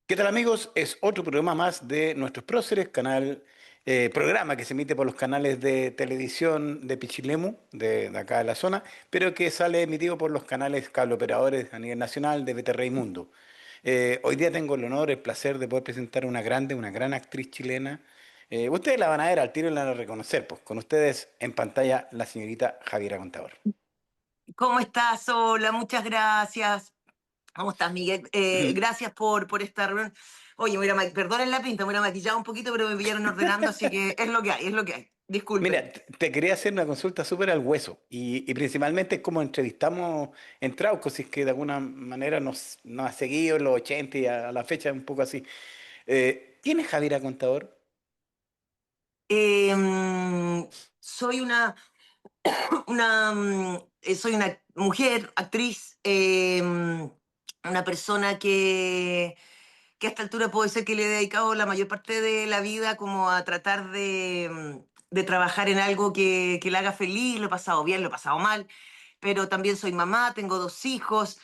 ¿Qué tal amigos? Es otro programa más de nuestros próceres, programa que se emite por los canales de televisión de Pichilemu, de acá de la zona, pero que sale emitido por los canales cable operadores a nivel nacional de BTR Mundo. Hoy día tengo el honor, el placer de poder presentar una grande, una gran actriz chilena. Ustedes la van a ver al tiro y la van a reconocer, pues con ustedes en pantalla la señorita Javiera Contador. ¿Cómo estás? Hola, muchas gracias. ¿Cómo estás, Miguel? Gracias por esta reunión. Oye, perdonen la pinta, me hubiera maquillado un poquito, pero me pillaron ordenando, así que es lo que hay, es lo que hay. Mira, Disculpen. te quería hacer una consulta súper al hueso y principalmente cómo entrevistamos en Trauco, si es que de alguna manera nos ha seguido en los 80 y a la fecha un poco así. ¿Quién es Javiera Contador? Soy soy una mujer, actriz, una persona que a esta altura puede ser que le he dedicado la mayor parte de la vida como a tratar de trabajar en algo que la haga feliz. Lo he pasado bien, lo he pasado mal, pero también soy mamá, tengo dos hijos.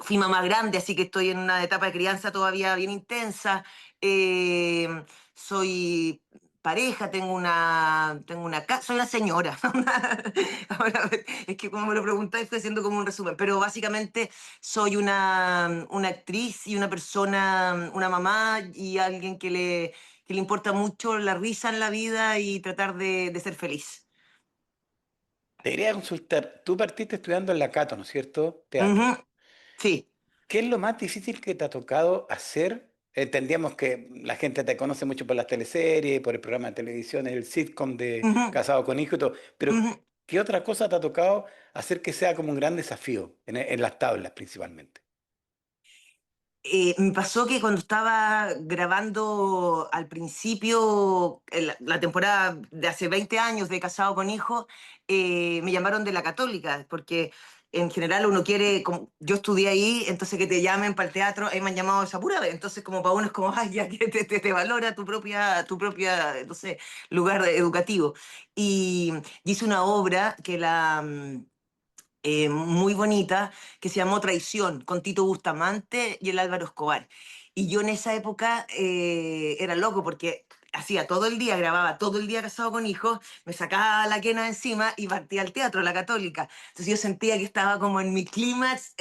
Fui mamá grande, así que estoy en una etapa de crianza todavía bien intensa. Soy pareja, soy una señora. Ahora, es que como me lo preguntáis, estoy haciendo como un resumen, pero básicamente soy una actriz y una persona, una mamá y alguien que le importa mucho la risa en la vida y tratar de ser feliz. Te quería consultar, tú partiste estudiando en la Cato, ¿no es cierto? Teatro. Ujú, sí. ¿Qué es lo más difícil que te ha tocado hacer? Entendíamos que la gente te conoce mucho por las teleseries, por el programa de televisión, el sitcom de Ujú, Casado con Hijo y todo, pero ujú. ¿qué otra cosa te ha tocado hacer que sea como un gran desafío en las tablas principalmente? Me pasó que cuando estaba grabando al principio, la temporada de hace 20 años de Casado con Hijo, me llamaron de la Católica, porque en general uno quiere, como yo estudié ahí, entonces que te llamen para el teatro, ahí me han llamado esa pura vez, entonces como para uno es como, ay, ya que te valora tu propia, no sé, lugar educativo. Y hice una obra que muy bonita que se llamó Traición, con Tito Bustamante y el Álvaro Escobar. Y yo en esa época era loco porque hacía todo el día, grababa todo el día Casado con Hijos, me sacaba la quena de encima y partía al teatro, a la Católica. Entonces yo sentía que estaba como en mi clímax,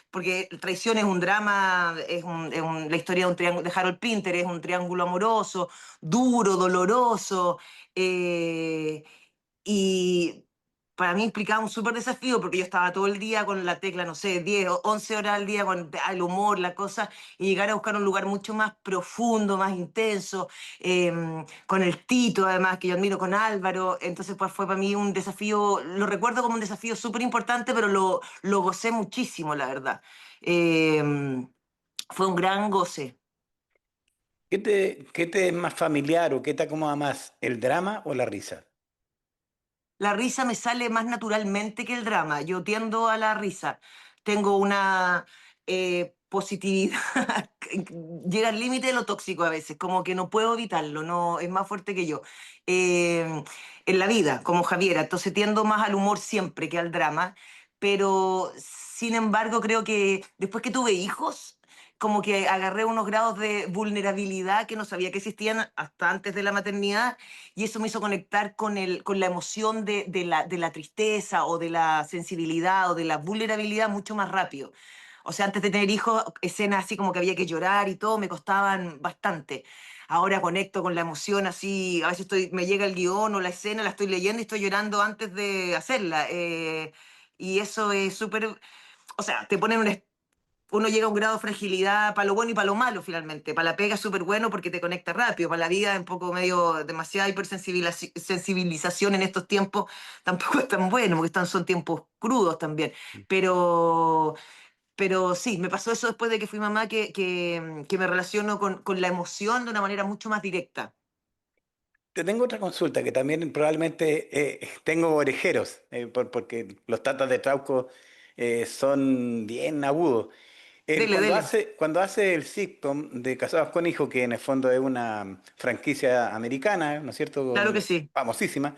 porque Traición es un drama, la historia de un triángulo de Harold Pinter, es un triángulo amoroso, duro, doloroso. eh, y para mí implicaba un súper desafío porque yo estaba todo el día con la tecla, no sé, 10 o 11 horas al día con el humor, la cosa, y llegar a buscar un lugar mucho más profundo, más intenso, con el Tito además, que yo admiro, con Álvaro. Entonces pues fue para mí un desafío, lo recuerdo como un desafío súper importante, pero lo gocé muchísimo, la verdad. Eh, Fue un gran goce. ¿Qué te es más familiar o qué te acomoda más, el drama o la risa? La risa me sale más naturalmente que el drama. Yo tiendo a la risa. Tengo una positividad. Llega al límite de lo tóxico a veces, como que no puedo evitarlo, no, es más fuerte que yo. Eh, en la vida, como Javiera, entonces tiendo más al humor siempre que al drama, pero sin embargo creo que después que tuve hijos, como que agarré unos grados de vulnerabilidad que no sabía que existían hasta antes de la maternidad, y eso me hizo conectar con la emoción de la tristeza o de la sensibilidad o de la vulnerabilidad mucho más rápido. O sea, antes de tener hijos, escenas así como que había que llorar y todo, me costaban bastante. Ahora conecto con la emoción así, a veces me llega el guión o la escena, la estoy leyendo y estoy llorando antes de hacerla. Y eso es súper, o sea, te ponen uno llega a un grado de fragilidad para lo bueno y para lo malo finalmente. Para la pega es súper bueno porque te conecta rápido, para la vida es un poco medio demasiada hipersensibilización en estos tiempos, tampoco es tan bueno porque son tiempos crudos también. Pero, pero sí, me pasó eso después de que fui mamá, que me relaciono con la emoción de una manera mucho más directa. Te tengo otra consulta que también probablemente tengo orejeros, porque los tatas de Trauco son bien agudos. Dele, dele. Cuando hace el sitcom de Casados con Hijos, que en el fondo es una franquicia americana, ¿no es Claro que cierto? sí. Famosísima,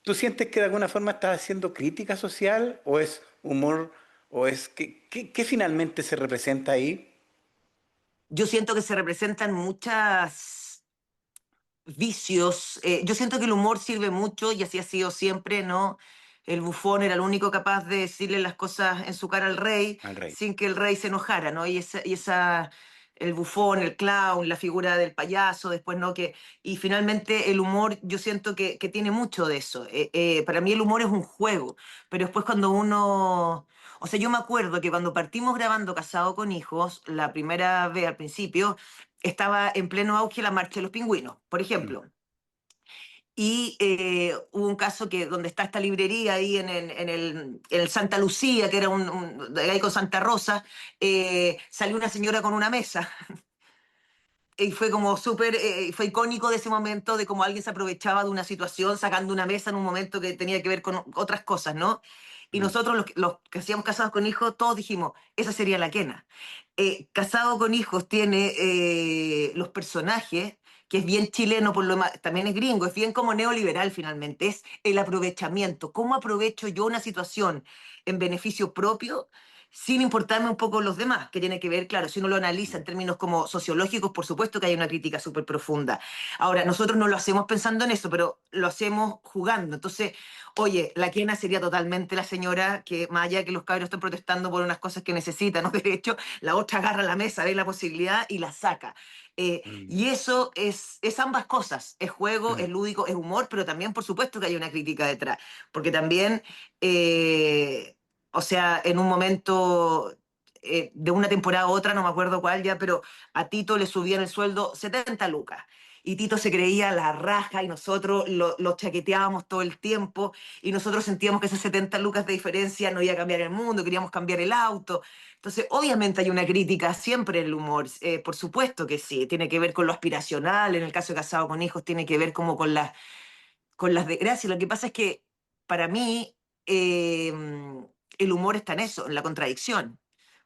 ¿tú sientes que de alguna forma estás haciendo crítica social o es humor o es qué finalmente se representa ahí? yo siento que se representan muchas vicios. Yo siento que el humor sirve mucho y así ha sido siempre, ¿no? El bufón era el único capaz de decirle las cosas en su cara al rey al rey. sin que el rey se enojara, ¿no? El bufón, el clown, la figura del payaso, después, ¿no? Y finalmente el humor, yo siento que tiene mucho de eso. Para mí el humor es un juego, pero después cuando uno... O sea, yo me acuerdo que cuando partimos grabando Casado con Hijos, la primera vez al principio, estaba en pleno auge la marcha de los pingüinos, por Mm. ejemplo. Y hubo un caso que donde está esta librería ahí en el Santa Lucía, que era ahí con Santa Rosa, salió una señora con una mesa. Y fue como súper, fue icónico de ese momento, de cómo alguien se aprovechaba de una situación sacando una mesa en un momento que tenía que ver con otras cosas, ¿no? Y Mm. nosotros, los que hacíamos Casados con Hijos, todos dijimos, esa sería la quena. Casado con Hijos tiene los personajes, que es bien chileno, por lo más, también es gringo, es bien como neoliberal finalmente, es el aprovechamiento. ¿Cómo aprovecho yo una situación en beneficio propio sin importarme un poco los demás? Que tiene que ver, claro, si uno lo analiza en términos como sociológicos, por supuesto que hay una crítica súper profunda. Ahora, nosotros no lo hacemos pensando en eso, pero lo hacemos jugando. Entonces, oye, la quena sería totalmente la señora que, más allá de que los cabros están protestando por unas cosas que necesitan, ¿no? De hecho, la otra agarra la mesa, ve la posibilidad y la saca. Mm. Y eso es ambas cosas, es juego, es Mm. lúdico, es humor, pero también por supuesto que hay una crítica detrás, porque también, eh, o sea, en un momento de una temporada a otra, no me acuerdo cuál ya, pero a Tito le subían el sueldo 70 lucas. Y Tito se creía la raja y nosotros lo chaqueteábamos todo el tiempo y nosotros sentíamos que esas 70 lucas de diferencia no iba a cambiar el mundo, queríamos cambiar el auto. Entonces, obviamente hay una crítica siempre en el humor, por supuesto que sí, tiene que ver con lo aspiracional, en el caso de Casado con Hijos tiene que ver como con las desgracias. Lo que pasa es que para mí eh, el humor está en eso, en la contradicción.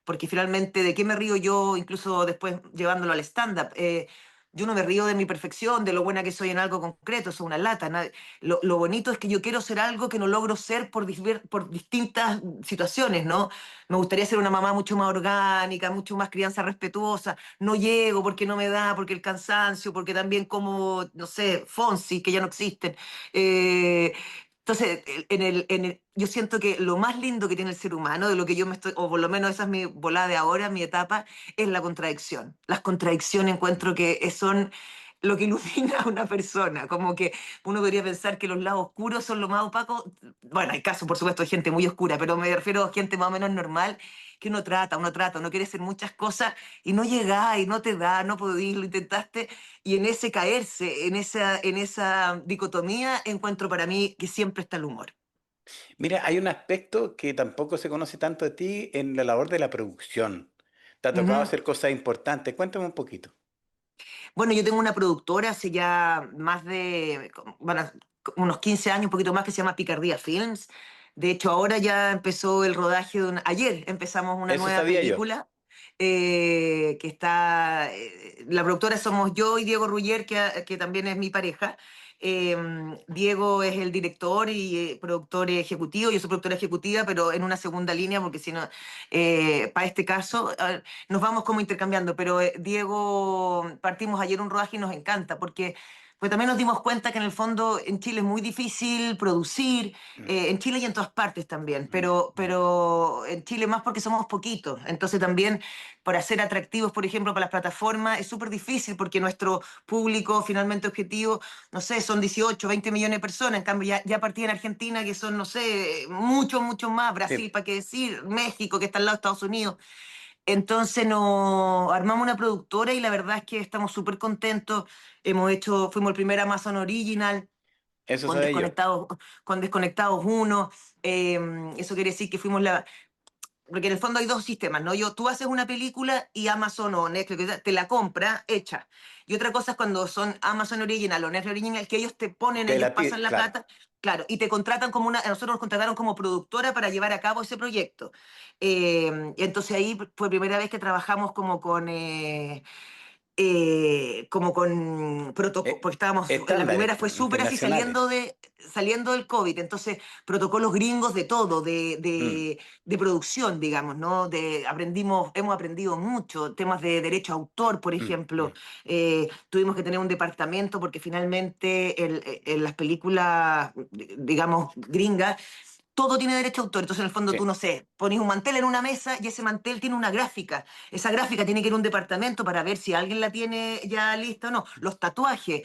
Porque finalmente, ¿de qué me río yo, incluso después llevándolo al stand-up? Yo no me río de mi perfección, de lo buena que soy en algo concreto, soy una lata. Lo bonito es que yo quiero ser algo que no logro ser por distintas situaciones, ¿no? Me gustaría ser una mamá mucho más orgánica, mucho más crianza respetuosa. No llego porque no me da, porque el cansancio, porque también como, no sé, Fonsi, que ya no existen. Eh, entonces, yo siento que lo más lindo que tiene el ser humano, de lo que yo me estoy, o por lo menos esa es mi volada de ahora, mi etapa, es la contradicción. Las contradicciones encuentro que son lo que ilumina a una persona. Como que uno podría pensar que los lados oscuros son lo más opacos. Bueno, hay casos, por supuesto, de gente muy oscura, pero me refiero a gente más o menos normal, que uno quiere hacer muchas cosas y no llega y no te da, no podís, lo intentaste. Y en ese caerse, en esa dicotomía, encuentro para mí que siempre está el humor. Mira, hay un aspecto que tampoco se conoce tanto de ti en la labor de la producción. Te ha tocado Ujú. hacer cosas importantes. Cuéntame un poquito. Bueno, yo tengo una productora hace ya más de, bueno, unos 15 años, un poquito más, que se llama Picardía Films. De hecho, ahora ya empezó el rodaje ayer empezamos una Eso nueva sabía yo. película que está, la productora somos yo y Diego Ruller, que también es mi pareja. Eh, Diego es el director y productor ejecutivo, yo soy productora ejecutiva, pero en una segunda línea, porque si no, para este caso, nos vamos como intercambiando, pero Diego, partimos ayer un rodaje y nos encanta, porque pues también nos dimos cuenta que en el fondo en Chile es muy difícil producir, Mm. en Chile y en todas partes también, Mm. pero, Mm. pero en Chile más porque somos poquitos. Entonces también para ser atractivos, por ejemplo, para las plataformas es súper difícil porque nuestro público finalmente objetivo, no sé, son 18, 20 millones de personas. En cambio, ya partí en Argentina, que son, no sé, mucho, mucho más. Brasil, Sí, ¿para qué decir? México, que está al lado de Estados Unidos. Entonces nos armamos una productora y la verdad es que estamos súper contentos. Fuimos el primer Amazon Original eso con sabía yo. Desconectados, con Desconectados 1. Eso quiere decir que fuimos porque en el fondo hay dos sistemas, ¿no? Tú haces una película y Amazon o Netflix te la compra hecha. Y otra cosa es cuando son Amazon Original o Netflix Original, que ellos te ponen, Te ellos la pasan pide, la claro. plata, claro, y te contratan a nosotros nos contrataron como productora para llevar a cabo ese proyecto. Y entonces ahí fue primera vez que trabajamos como como con protocolo, Eh, porque estábamos, la estándares primera fue pues, súper así internacionales. saliendo del COVID, entonces protocolos gringos de todo, Mm, de producción, digamos, ¿no? Hemos aprendido mucho, temas de derecho a autor, por mm, ejemplo, mm. tuvimos que tener un departamento porque finalmente en las películas, digamos, gringas, todo tiene derecho a autor. Entonces, en el fondo, tú, Sí. no sé, pones un mantel en una mesa y ese mantel tiene una gráfica. Esa gráfica tiene que ir a un departamento para ver si alguien la tiene ya lista o no. Los tatuajes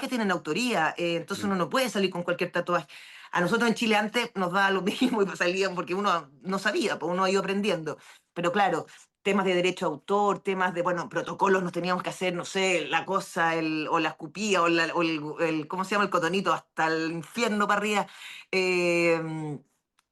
tienen autoría, entonces Mm. uno no puede salir con cualquier tatuaje. A nosotros en Chile antes nos daba lo mismo y salían porque uno no sabía, pues uno ha ido aprendiendo. Pero claro, temas de derecho a autor, temas de, bueno, protocolos nos teníamos que hacer, no sé, la cosa, o la escupía, ¿cómo se llama? El cotonito, hasta el infierno para arriba, eh,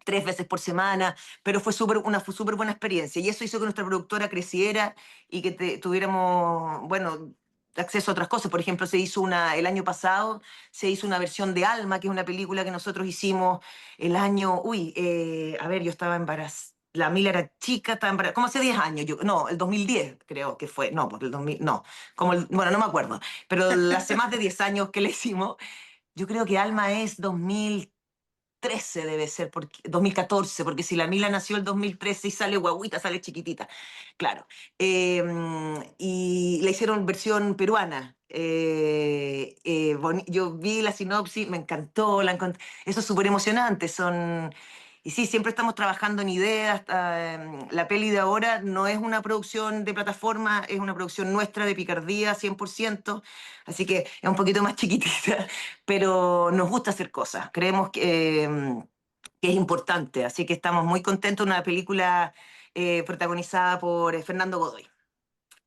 3 veces por semana, pero fue súper buena experiencia. Y eso hizo que nuestra productora creciera y que tuviéramos, bueno, acceso a otras cosas. Por ejemplo, el año pasado se hizo una versión de Alma, que es una película que nosotros hicimos el año, a ver, yo estaba embarazada. La Mila era chica, estaba embarazada, como hace 10 años, no, el 2010 creo que fue, no, porque el 2000, no, bueno, no me acuerdo, pero hace más de 10 años que le hicimos, yo creo que Alma es 2013 debe ser, 2014, porque si la Mila nació el 2013 y sale guaguita, sale chiquitita, claro. Y la hicieron versión peruana. Yo vi la sinopsis, me encantó, eso es súper emocionante, y sí, siempre estamos trabajando en ideas. La peli de ahora no es una producción de plataforma, es una producción nuestra de picardía 100%, así que es un poquito más chiquitita, pero nos gusta hacer cosas. Creemos que es importante, así que estamos muy contentos de una película protagonizada por Fernando Godoy.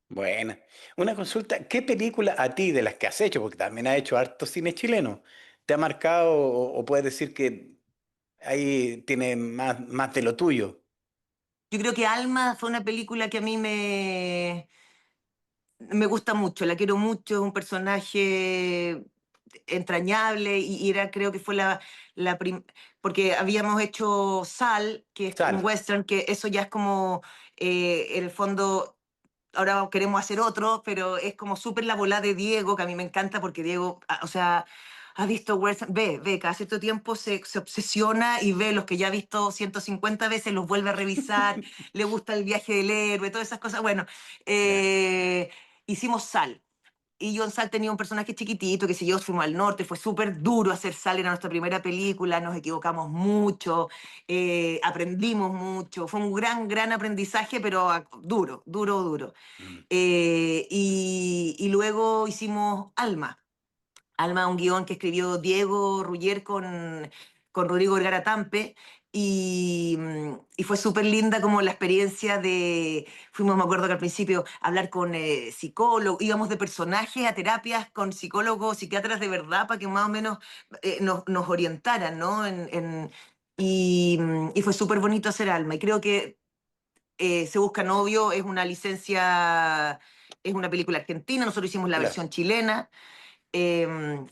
Bueno, una consulta, ¿qué película a ti de las que has hecho, porque también has hecho harto cine chileno, te ha marcado o puedes decir que ahí tiene más de lo tuyo? Yo creo que Alma fue una película que a mí me gusta mucho, la quiero mucho, es un personaje entrañable y creo que fue porque habíamos hecho Sal, que es Sal. un western, que eso ya es como, en el fondo, ahora queremos hacer otro, pero es como súper la bola de Diego, que a mí me encanta porque Diego, o sea, ha visto western, cada cierto tiempo se obsesiona y ve los que ya ha visto 150 veces, los vuelve a revisar, le gusta el viaje del héroe, todas esas cosas. Bueno, Ya. eh, hicimos Sal. Y yo en Sal tenía un personaje chiquitito, que si yo, fuimos al norte, fue súper duro hacer Sal, era nuestra primera película, nos equivocamos mucho, aprendimos mucho, fue un gran aprendizaje, pero duro, duro, duro. Mm. Y luego hicimos Alma. Alma, un guión que escribió Diego Ruggier con Rodrigo Vergara Tampe. Y fue súper linda como la experiencia fuimos, me acuerdo que al principio, a hablar con psicólogos, íbamos de personajes a terapias con psicólogos, psiquiatras de verdad, para que más o menos nos orientaran, ¿no? Y fue súper bonito hacer Alma. Y creo que Se Busca Novio es una licencia, es una película argentina, nosotros hicimos la Claro. versión chilena, que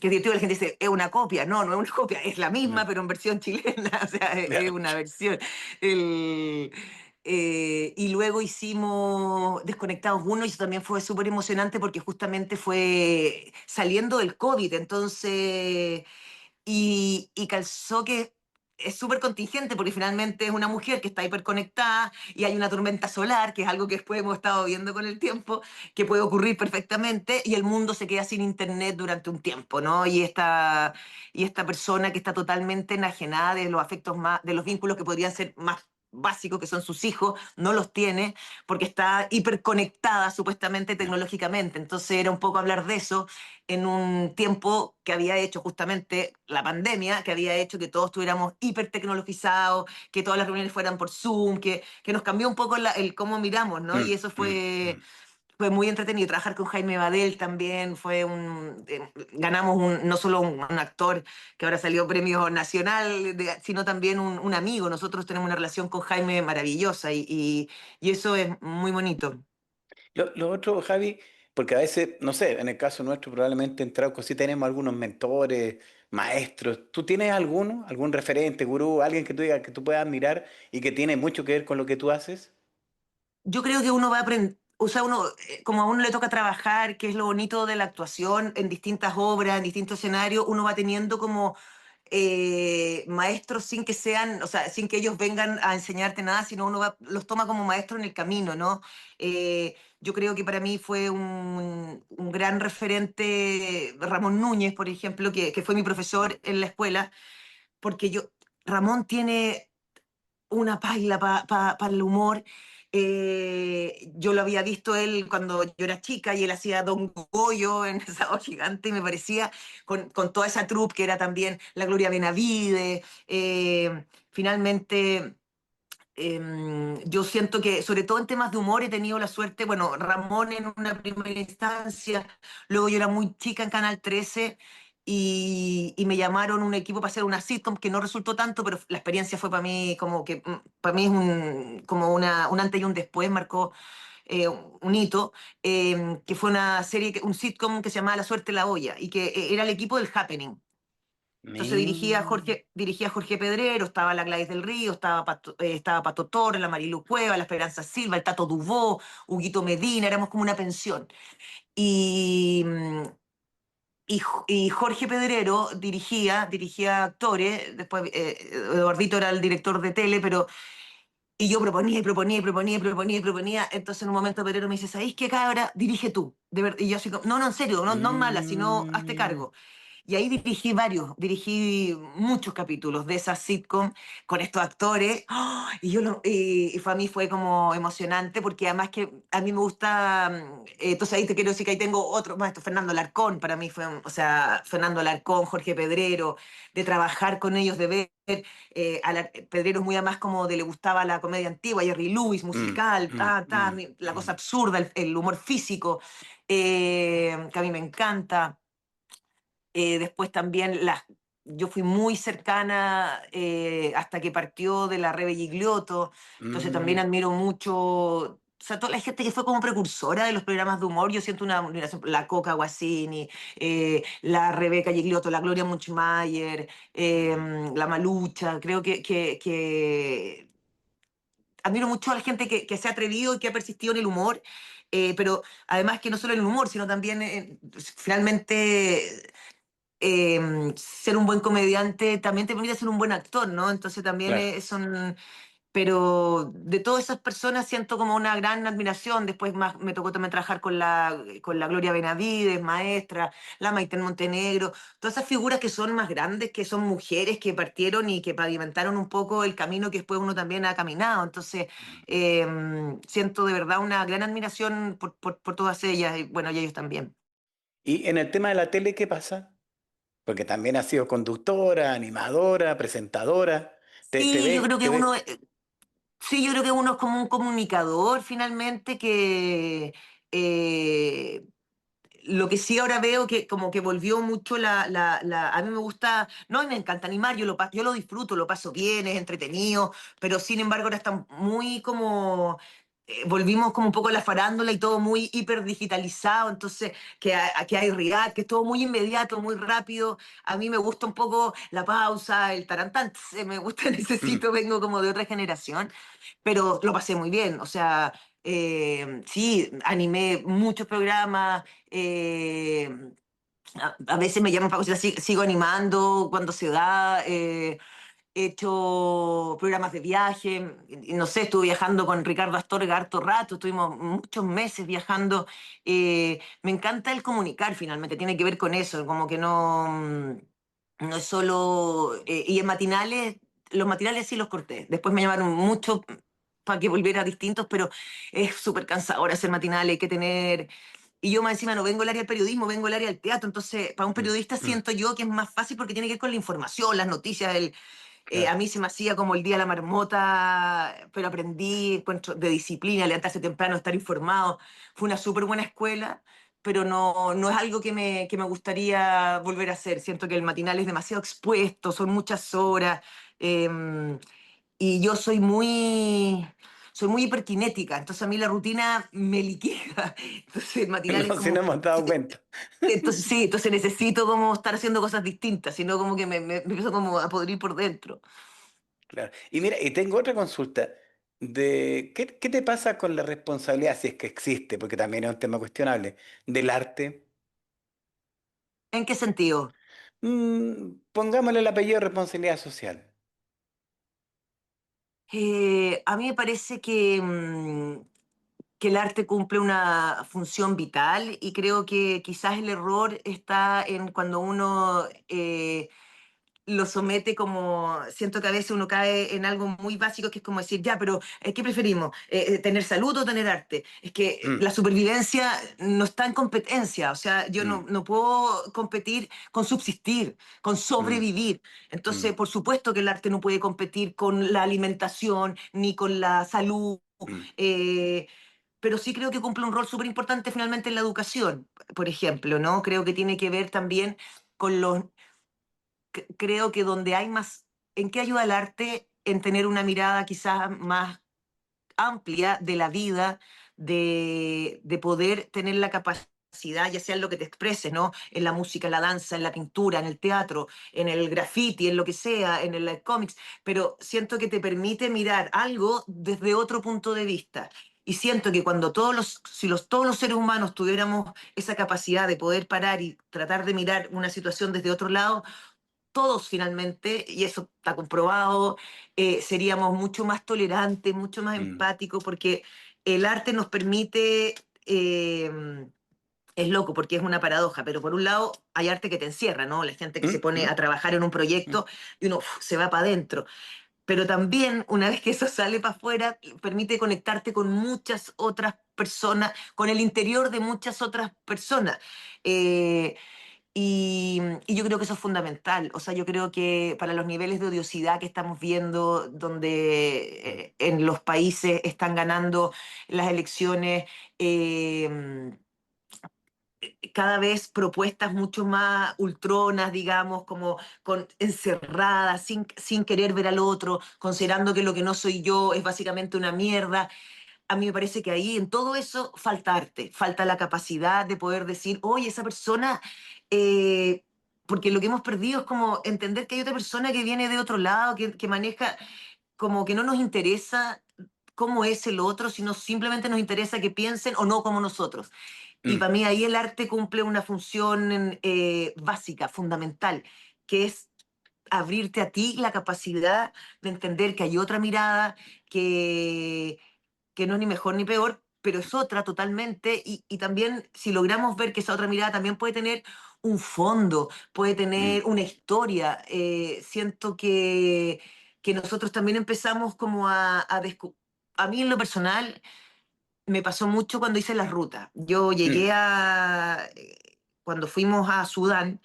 es divertido, la gente dice, es una copia. No, no es una copia, es la misma, No. pero en versión chilena, o sea, es Claro. una versión. El, y luego hicimos Desconectados uno y eso también fue súper emocionante porque justamente fue saliendo del COVID, entonces, y calzó que es súper contingente porque finalmente es una mujer que está hiperconectada y hay una tormenta solar, que es algo que después hemos estado viendo con el tiempo, que puede ocurrir perfectamente y el mundo se queda sin internet durante un tiempo, ¿no? Y esta persona que está totalmente enajenada de los afectos más, de los vínculos que podrían ser más básicos, que son sus hijos, no los tiene porque está hiperconectada supuestamente No. tecnológicamente. Entonces era un poco hablar de eso en un tiempo que había hecho justamente la pandemia, que había hecho que todos estuviéramos hipertecnologizados, que todas las reuniones fueran por Zoom, que nos cambió un poco el cómo miramos, ¿no? Mm, Y eso mm, fue, mm. fue muy entretenido. Trabajar con Jaime Badel también ganamos no solo un actor que ahora salió premio nacional, sino también un amigo. Nosotros tenemos una relación con Jaime maravillosa y eso es muy bonito. Lo otro, Javi, porque a veces, no sé, en el caso nuestro probablemente en Trauco sí tenemos algunos mentores, maestros. ¿Tú tienes alguno, algún referente, gurú, alguien que tú digas que tú puedas admirar y que tiene mucho que ver con lo que tú haces? Yo creo que uno va a aprender. o sea, uno, como a uno le toca trabajar, que es lo bonito de la actuación en distintas obras, en distintos escenarios, uno va teniendo como maestros sin que sean, o sea, sin que ellos vengan a enseñarte nada, sino uno los toma como maestros en el camino, ¿no? Yo creo que para mí fue un gran referente Ramón Núñez, por ejemplo, que fue mi profesor en la escuela, porque Ramón tiene una paila para el humor. Yo lo había visto él cuando yo era chica y él hacía Don Goyo en esa Sábado Gigante y me parecía con toda esa troupe que era también la Gloria Benavide. Finalmente, yo siento que, sobre todo en temas de humor, he tenido la suerte, bueno, Ramón en una primera instancia, luego yo era muy chica en Canal 13 y me llamaron un equipo para hacer una sitcom que no resultó tanto, pero la experiencia fue para mí como que, para mí es como un antes y un después, marcó un hito, que fue una serie, un sitcom que se llamaba La Suerte la Olla y que era el equipo del Happening. Entonces Mi- dirigía Jorge Pedrero, estaba la Gladys del Río, estaba Pato Torres, la Marilu Cueva, la Esperanza Silva, el Tato Dubó, Huguito Medina, éramos como una pensión. Y, y Jorge Pedrero dirigía actores, después Eduardito era el director de tele, pero y yo proponía y proponía y proponía y proponía y proponía. Entonces en un momento Pedrero me dice, ¿sabéis qué, cabra? Dirige tú. De verdad. Y yo así como, no, no, en serio, no, no mala, sino hazte mm, cargo. Y ahí dirigí muchos capítulos de esa sitcom con estos actores. ¡Oh! Y para mí fue como emocionante porque además que a mí me gusta, entonces ahí te quiero decir que ahí tengo otro maestro, Fernando Alarcón, para mí fue, o sea, Fernando Alarcón, Jorge Pedrero, de trabajar con ellos, de ver, Pedrero es muy además como de le gustaba la comedia antigua, Jerry Lewis, mm, musical, mm, mm, la cosa mm. absurda, el humor físico, que a mí me encanta. Después también yo fui muy cercana hasta que partió de la Rebe Gigliotto, entonces también Mm. admiro mucho, o sea, toda la gente que fue como precursora de los programas de humor, yo siento una admiración por la Coca Guasini, la Rebeca Gigliotto, la Gloria Muchmayer, la Malucha, creo que admiro mucho a la gente que se ha atrevido y que ha persistido en el humor, pero además que no solo en el humor, sino también finalmente ser un buen comediante también te permite ser un buen actor, ¿no? Entonces también Claro. son... Pero de todas esas personas siento como una gran admiración. Después más, me tocó también trabajar con la Gloria Benavides, maestra, la Maite Montenegro, todas esas figuras que son más grandes, que son mujeres que partieron y que pavimentaron un poco el camino que después uno también ha caminado. Entonces siento de verdad una gran admiración por todas ellas y bueno, y ellos también. Y en el tema de la tele, ¿qué pasa? Porque también has sido conductora, animadora, presentadora. Te Sí, yo ves, creo que te ves. uno, sí, yo creo que uno es como un comunicador finalmente que lo que sí ahora veo que como que volvió mucho a mí me gusta, no, y me encanta animar, yo lo disfruto, lo paso bien, es entretenido, pero sin embargo ahora está muy como, volvimos como un poco a la farándula y todo muy hiper digitalizado, entonces que hay real, que es todo muy inmediato, muy rápido. A mí me gusta un poco la pausa, el tarantán, me gusta, Mm. necesito, vengo como de otra generación, pero lo pasé muy bien, o sea, sí, animé muchos programas, a veces me llaman para cosas, sigo animando cuando se da, he hecho programas de viaje, y no sé, estuve viajando con Ricardo Astorga harto rato, estuvimos muchos meses viajando. Me encanta el comunicar finalmente, tiene que ver con eso, como que no es solo... y en matinales, los matinales sí los corté, después me llamaron mucho para que volviera a distintos, pero es súper cansador hacer matinales, hay que tener... Y yo más encima no vengo del área del periodismo, vengo del área del teatro, entonces para un Mm, periodista mm, siento yo que es más fácil porque tiene que ver con la información, las noticias, a claro. mí se me hacía como el día de la marmota, pero aprendí encuentro, de disciplina, levantarse temprano, estar informado. Fue una súper buena escuela, pero no es algo que me gustaría volver a hacer. Siento que el matinal es demasiado expuesto, son muchas horas, eh, y yo soy muy hiperkinética, entonces a mí la rutina me liquida. Entonces el matinal es No, si no como... hemos dado cuenta. Entonces sí, entonces necesito como estar haciendo cosas distintas, sino como que me empiezo como a podrir por dentro. Claro. Y mira, y tengo otra consulta. ¿qué te pasa con la responsabilidad, si es que existe, porque también es un tema cuestionable, del arte? ¿En qué sentido? Pongámosle el apellido responsabilidad social. A mí me parece que el arte cumple una función vital y creo que quizás el error está en cuando uno lo somete como, siento que a veces uno cae en algo muy básico que es como decir, ya, pero ¿qué preferimos? ¿Tener salud o tener arte? Es que Mm, la supervivencia no está en competencia, o sea, yo mm, no puedo competir con subsistir, con mm, sobrevivir. Entonces, mm, por supuesto que el arte no puede competir con la alimentación ni con la salud. mm, eh, pero sí creo que cumple un rol súper importante finalmente en la educación, por ejemplo, ¿no? Creo que tiene que ver también con los creo que donde hay más, ¿en qué ayuda el arte? En tener una mirada quizás más amplia de la vida, de poder tener la capacidad, ya sea en lo que te expreses, ¿no? En la música, en la danza, en la pintura, en el teatro, en el graffiti, en lo que sea, en el cómics, pero siento que te permite mirar algo desde otro punto de vista. Y siento que cuando todos los seres humanos tuviéramos esa capacidad de poder parar y tratar de mirar una situación desde otro lado, todos finalmente, y eso está comprobado, seríamos mucho más tolerantes, mucho más mm, empáticos, porque el arte nos permite, es loco porque es una paradoja, pero por un lado hay arte que te encierra, ¿no? La gente que se mm, pone mm, a trabajar en un mm, proyecto y uno se va para adentro. Pero también, una vez que eso sale para afuera, permite conectarte con muchas otras personas, con el interior de muchas otras personas. Eh, y yo creo que eso es fundamental. O sea, yo creo que para los niveles de odiosidad que estamos viendo, donde en los países están ganando las elecciones, eh, cada vez propuestas mucho más ultronas, digamos, como encerradas, sin querer ver al otro, considerando que lo que no soy yo es básicamente una mierda. A mí me parece que ahí en todo eso falta arte, falta la capacidad de poder decir, oye, esa persona, eh, porque lo que hemos perdido es como entender que hay otra persona que viene de otro lado, que maneja, como que no nos interesa cómo es el otro, sino simplemente nos interesa que piensen o no como nosotros. Y mm, para mí ahí el arte cumple una función básica, fundamental, que es abrirte a ti la capacidad de entender que hay otra mirada, que no es ni mejor ni peor, pero es otra totalmente, y también si logramos ver que esa otra mirada también puede tener un fondo, puede mm, tener una historia, siento que nosotros también empezamos como a mí en lo personal me pasó mucho cuando hice las rutas. Yo mm, llegué cuando fuimos a Sudán,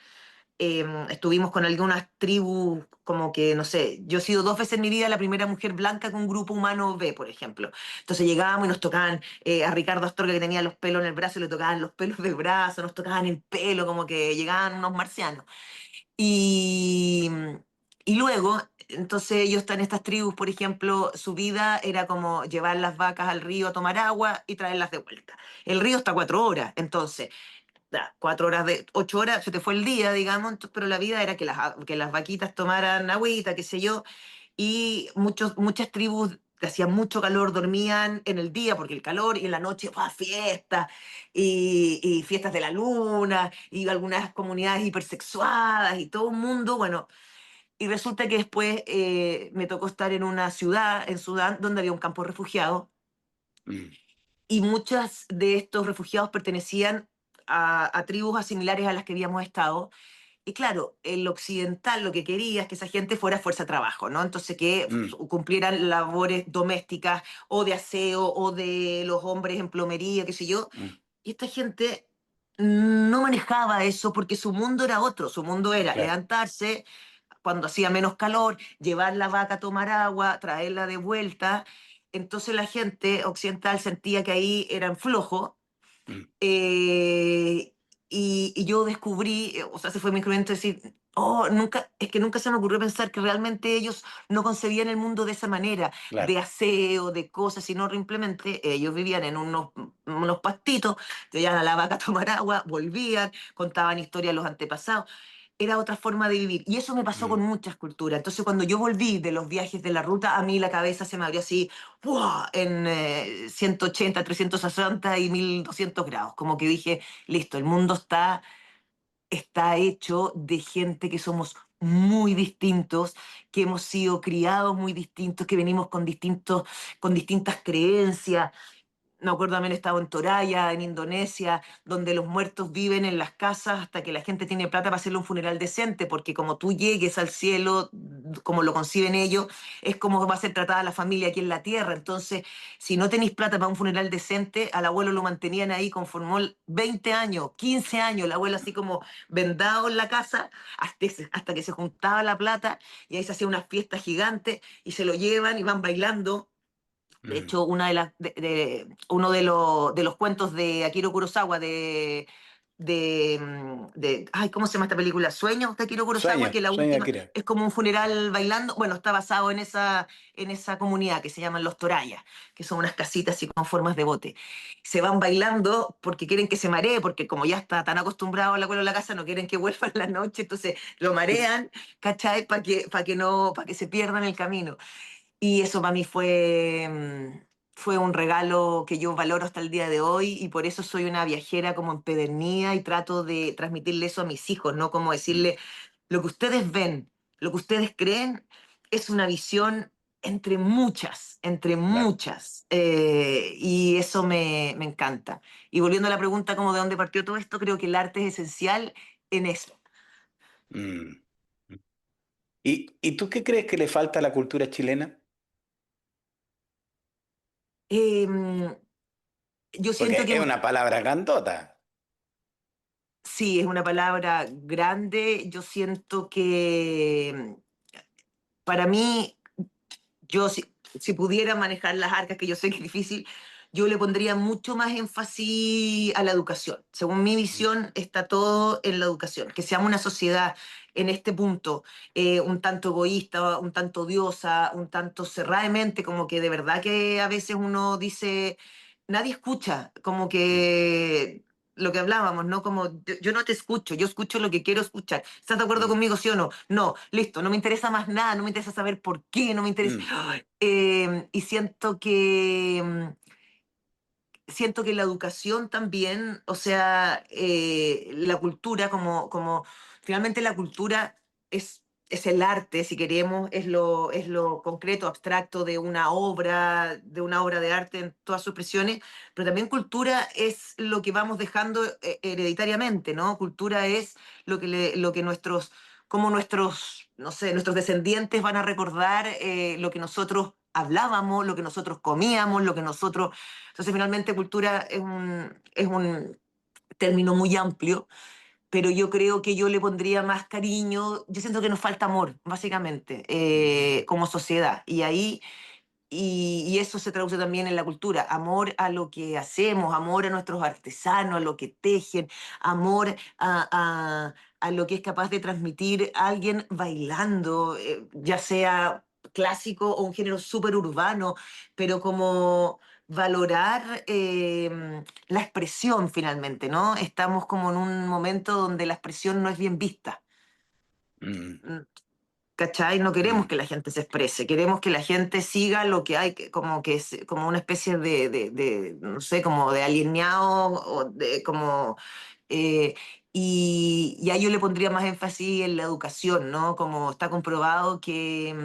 estuvimos con algunas tribus, como que, no sé, yo he sido dos veces en mi vida la primera mujer blanca que un grupo humano ve, por ejemplo. Entonces llegábamos y nos tocaban a Ricardo Astorga que tenía los pelos en el brazo y le tocaban los pelos del brazo, nos tocaban el pelo, como que llegaban unos marcianos. Y, y luego, entonces ellos están en estas tribus, por ejemplo, su vida era como llevar las vacas al río a tomar agua y traerlas de vuelta. El río está 4 horas, entonces 4 horas 8 horas se te fue el día, digamos, pero la vida era que las vaquitas tomaran agüita, qué sé yo, y muchas tribus que hacían mucho calor dormían en el día porque el calor y en la noche, ¡buah, fiestas! Y fiestas de la luna, y algunas comunidades hipersexuadas y todo un mundo, bueno, y resulta que después me tocó estar en una ciudad en Sudán donde había un campo de refugiados mm, y muchos de estos refugiados pertenecían a tribus similares a las que habíamos estado. Y claro, el occidental lo que quería es que esa gente fuera fuerza de trabajo, ¿no? Entonces que mm, cumplieran labores domésticas o de aseo o de los hombres en plomería, qué sé yo. mm, Y esta gente no manejaba eso porque su mundo era otro. Su mundo era claro. levantarse cuando hacía menos calor, llevar la vaca a tomar agua, traerla de vuelta. Entonces la gente occidental sentía que ahí eran flojos Mm, eh, y yo descubrí, o sea, se fue mi incremento decir, oh, nunca, es que nunca se me ocurrió pensar que realmente ellos no concebían el mundo de esa manera, claro. de aseo, de cosas, sino simplemente ellos vivían en unos pastitos, te llevaban a la vaca a tomar agua, volvían, contaban historias de los antepasados. era otra forma de vivir. Y eso me pasó con Mm, muchas culturas. Entonces, cuando yo volví de los viajes de la ruta, a mí la cabeza se me abrió así, ¡buah! En 180, 360 y 1200 grados. Como que dije, listo, el mundo está hecho de gente que somos muy distintos, que hemos sido criados muy distintos, que venimos con distintas creencias. Me acuerdo también he estado en Toraya, en Indonesia, donde los muertos viven en las casas hasta que la gente tiene plata para hacerle un funeral decente, porque como tú llegues al cielo, como lo conciben ellos, es como va a ser tratada la familia aquí en la tierra. Entonces, si no tenéis plata para un funeral decente, al abuelo lo mantenían ahí, conformó 20 años, 15 años, el abuelo así como vendado en la casa, hasta que se juntaba la plata y ahí se hacía una fiesta gigante y se lo llevan y van bailando. De mm. hecho, uno de los cuentos de Akira Kurosawa, ay, ¿cómo se llama esta película? Sueños de Akira Kurosawa, Sueña, que la sueña, última Akira. es como un funeral bailando. Bueno, está basado en esa comunidad que se llaman los Torayas, que son unas casitas así con formas de bote. Se van bailando porque quieren que se maree, porque como ya está tan acostumbrado al abuelo en la casa, no quieren que vuelva en la noche, entonces lo marean, ¿cachai? Para que se pierdan el camino. Y eso para mí fue un regalo que yo valoro hasta el día de hoy y por eso soy una viajera como empedernida y trato de transmitirle eso a mis hijos, ¿no? Como Mm, decirle, lo que ustedes ven, lo que ustedes creen es una visión entre muchas, entre claro. muchas. Y eso me encanta. Y volviendo a la pregunta como de dónde partió todo esto, creo que el arte es esencial en eso. Mm. ¿Y tú qué crees que le falta a la cultura chilena? Em, yo siento Porque que es una palabra grandota. sí, es una palabra grande. Yo siento que para mí, yo si pudiera manejar las arcas, que yo sé que es difícil, yo le pondría mucho más énfasis a la educación. Según mi Mm, visión, está todo en la educación. Que seamos una sociedad en este punto un tanto egoísta, un tanto odiosa, un tanto cerrada de mente, como que de verdad que a veces uno dice, nadie escucha, como mm, que lo que hablábamos, ¿no? Como yo no te escucho, yo escucho lo que quiero escuchar. ¿Estás de acuerdo mm, conmigo, sí o no? No, listo, no me interesa más nada, no me interesa saber por qué, no me interesa. mm, Y siento que la educación también, o sea, la cultura, finalmente la cultura es el arte, si queremos, es lo concreto, abstracto de una obra de arte en todas sus expresiones, pero también cultura es lo que vamos dejando hereditariamente, ¿no? Cultura es lo que como nuestros, no sé, nuestros descendientes van a recordar lo que nosotros hablábamos, lo que nosotros comíamos, lo que nosotros entonces, finalmente, cultura es un término muy amplio, pero yo creo que yo le pondría más cariño. Yo siento que nos falta amor, básicamente, como sociedad. Y eso se traduce también en la cultura. Amor a lo que hacemos, amor a nuestros artesanos, a lo que tejen, amor a lo que es capaz de transmitir alguien bailando, ya sea clásico o un género súper urbano, pero como valorar la expresión finalmente, ¿no? Estamos como en un momento donde la expresión no es bien vista. mm, ¿Cachai? No queremos mm, que la gente se exprese, queremos que la gente siga lo que hay, como que es como una especie no sé, como de alineado, o de, como, eh, y ahí yo le pondría más énfasis en la educación, ¿no? Como está comprobado que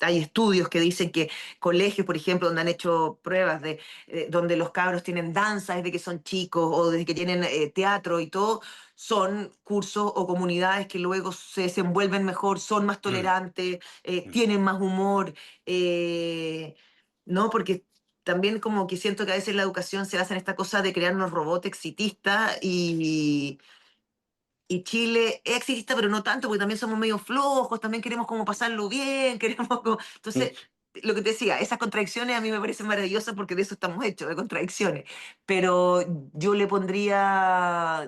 hay estudios que dicen que colegios, por ejemplo, donde han hecho pruebas donde los cabros tienen danza desde que son chicos o desde que tienen teatro y todo, son cursos o comunidades que luego se desenvuelven mejor, son más mm, tolerantes, mm, tienen más humor, ¿no? Porque también como que siento que a veces la educación se basa en esta cosa de crearnos robots exitistas y Chile es exitista, pero no tanto, porque también somos medio flojos, también queremos como pasarlo bien, queremos como... mm, Entonces, lo que te decía, esas contradicciones a mí me parecen maravillosas porque de eso estamos hechos, de contradicciones. Pero yo le pondría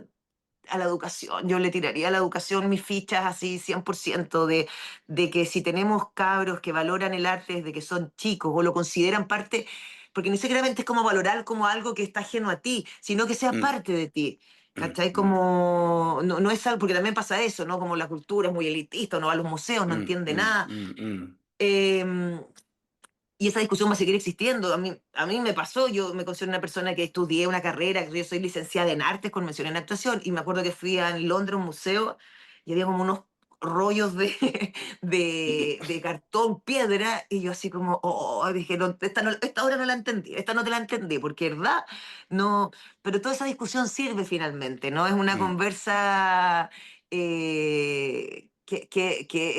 a la educación, yo le tiraría a la educación mis fichas así 100% de que si tenemos cabros que valoran el arte desde que son chicos o lo consideran parte, porque ni siquiera es como valorar como algo que está ajeno a ti, sino que sea mm, parte de ti. mm, ¿Cachai? mm, Como, no, no es algo, porque también pasa eso, ¿no? Como la cultura es muy elitista, uno va a los museos, no mm, entiende mm, nada. mm, mm, Eh, y esa discusión va a seguir existiendo. A mí me pasó, yo me considero una persona que estudié una carrera, que yo soy licenciada en artes con mención en actuación, y me acuerdo que fui a en Londres a un museo y había como unos rollos de cartón, piedra, y yo así como, dije, no, esta hora no la entendí, esta no te la entendí, porque verdad, no, pero toda esa discusión sirve finalmente, ¿no? Es una mm, conversa que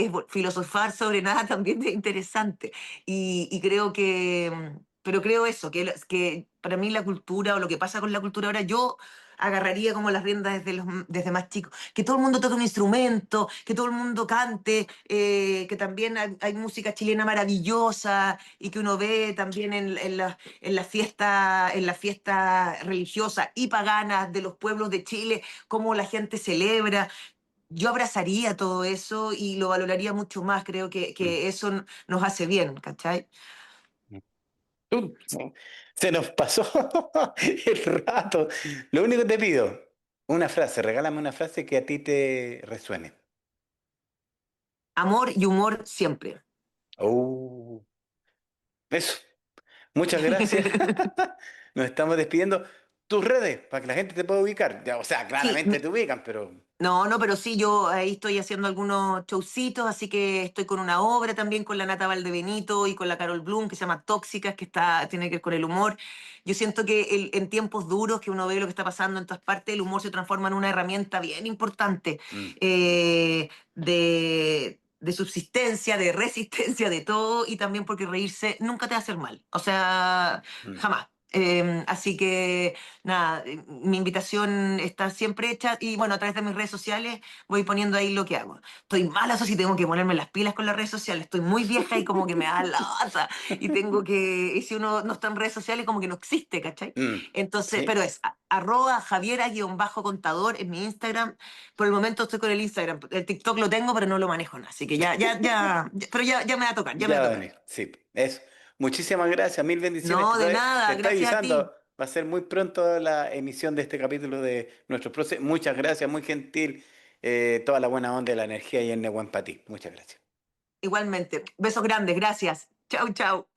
es filosofar sobre nada también es interesante. Y creo que, pero creo eso, que para mí la cultura o lo que pasa con la cultura ahora, yo agarraría como las riendas desde más chicos. Que todo el mundo toque un instrumento, que todo el mundo cante, que también hay música chilena maravillosa y que uno ve también en la fiesta religiosa y paganas de los pueblos de Chile, cómo la gente celebra. Yo abrazaría todo eso y lo valoraría mucho más. Creo que, mm, que eso nos hace bien, ¿cachai? mm. Se nos pasó el rato. Lo único que te pido, una frase, regálame una frase que a ti te resuene. Amor y humor siempre. Oh, eso. Muchas gracias. Nos estamos despidiendo. Tus redes, para que la gente te pueda ubicar. Ya, o sea, Sí, claramente te ubican, pero... no, pero sí, yo ahí estoy haciendo algunos showcitos, así que estoy con una obra también con la Nata Valdebenito y con la Carol Bloom que se llama Tóxicas, tiene que ver con el humor. Yo siento que en tiempos duros que uno ve lo que está pasando en todas partes, el humor se transforma en una herramienta bien importante Mm, mm, de subsistencia, de resistencia, de todo, y también porque reírse nunca te va a hacer mal. O sea, mm. jamás. Así que nada, mi invitación está siempre hecha y bueno, a través de mis redes sociales voy poniendo ahí lo que hago. Estoy mala, eso sí, tengo que ponerme las pilas con las redes sociales. Estoy muy vieja y como que me da lata y y si uno no está en redes sociales como que no existe, ¿cachai? Mm, Entonces, pero sí, es @javiera_contador en mi Instagram. Por el momento estoy con el Instagram. El TikTok lo tengo, pero no lo manejo nada. Así que pero ya me va a tocar, ya me va ya a va a tocar. venir. Sí, eso. Muchísimas gracias, mil bendiciones. No, de Te nada, estoy gracias a avisando, ti. va a ser muy pronto la emisión de este capítulo de nuestro proceso. Muchas gracias, muy gentil. Toda la buena onda y la energía y el Neguán para ti. Muchas gracias. Igualmente. Besos grandes, gracias. Chau, chau.